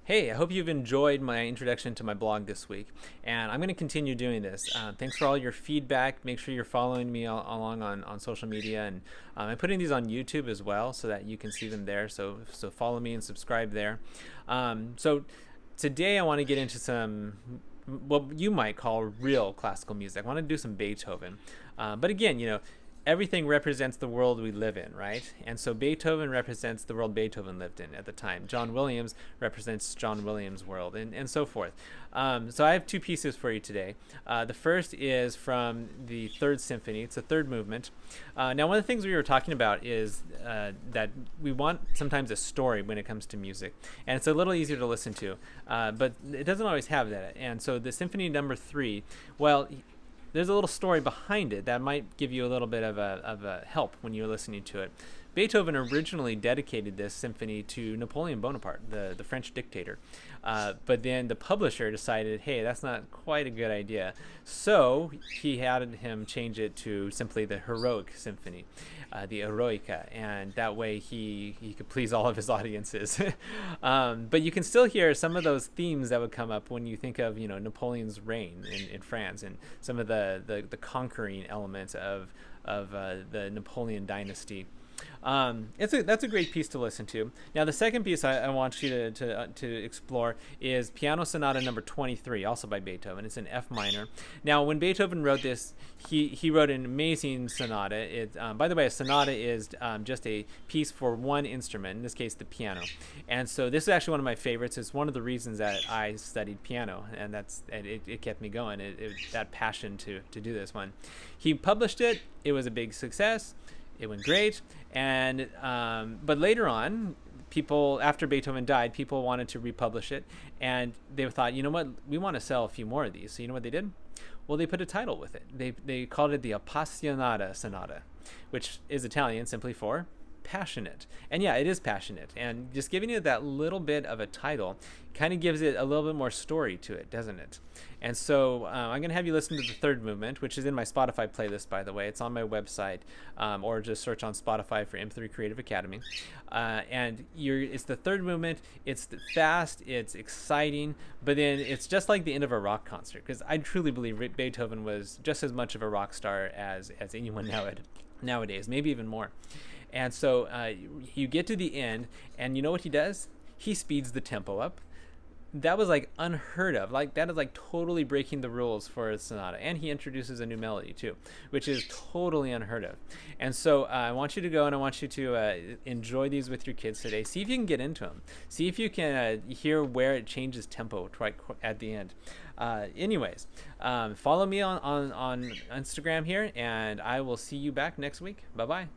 Hey, I hope you've enjoyed my introduction to my blog this week, and I'm going to continue doing this. Thanks for all your feedback. Make sure you're following me along on social media, and I'm putting these on YouTube as well so that you can see them there. So follow me and subscribe there. So today I want to get into some what you might call real classical music. I want to do some Beethoven, but again, everything represents the world we live in, right? And so Beethoven represents the world Beethoven lived in at the time. John Williams represents John Williams' world, and so forth. So I have two pieces for you today. The first is from the Third Symphony. It's a third movement. Now, one of the things we were talking about is that we want sometimes a story when it comes to music, and it's a little easier to listen to, but it doesn't always have that. And so the Symphony Number 3, well, there's a little story behind it that might give you a little bit of a help when you're listening to it. Beethoven originally dedicated this symphony to Napoleon Bonaparte, the French dictator. But then the publisher decided, hey, that's not quite a good idea. So he had him change it to simply the Heroic Symphony, the Eroica, and that way he could please all of his audiences. But you can still hear some of those themes that would come up when you think of Napoleon's reign in France and some of the conquering elements of the Napoleon dynasty. That's a great piece to listen to. Now, the second piece I want you to explore is Piano Sonata Number 23, also by Beethoven. It's in F minor. Now, when Beethoven wrote this, he wrote an amazing sonata. By the way, a sonata is just a piece for one instrument, in this case, the piano. And so this is actually one of my favorites. It's one of the reasons that I studied piano, and it kept me going. That passion to do this one. He published it. It was a big success. It went great, and but later on, after Beethoven died, people wanted to republish it, and they thought, you know what, we want to sell a few more of these. So you know what they did? Well, they put a title with it. They called it the Appassionata Sonata, which is Italian simply for passionate. And yeah, it is passionate, and just giving it that little bit of a title kind of gives it a little bit more story to it, doesn't it? And so I'm going to have you listen to the third movement, which is in my Spotify playlist, by the way. It's on my website, or just search on Spotify for M3 Creative Academy. And it's the third movement. It's fast, it's exciting, but then it's just like the end of a rock concert, because I truly believe Beethoven was just as much of a rock star as anyone nowadays, maybe even more. And so you get to the end, and you know what he does? He speeds the tempo up. That was like unheard of. Like, that is like totally breaking the rules for a sonata. And he introduces a new melody too, which is totally unheard of. And so I want you to go, and I want you to enjoy these with your kids today. See if you can get into them. See if you can hear where it changes tempo right at the end. Anyways, follow me on Instagram here, and I will see you back next week. Bye-bye.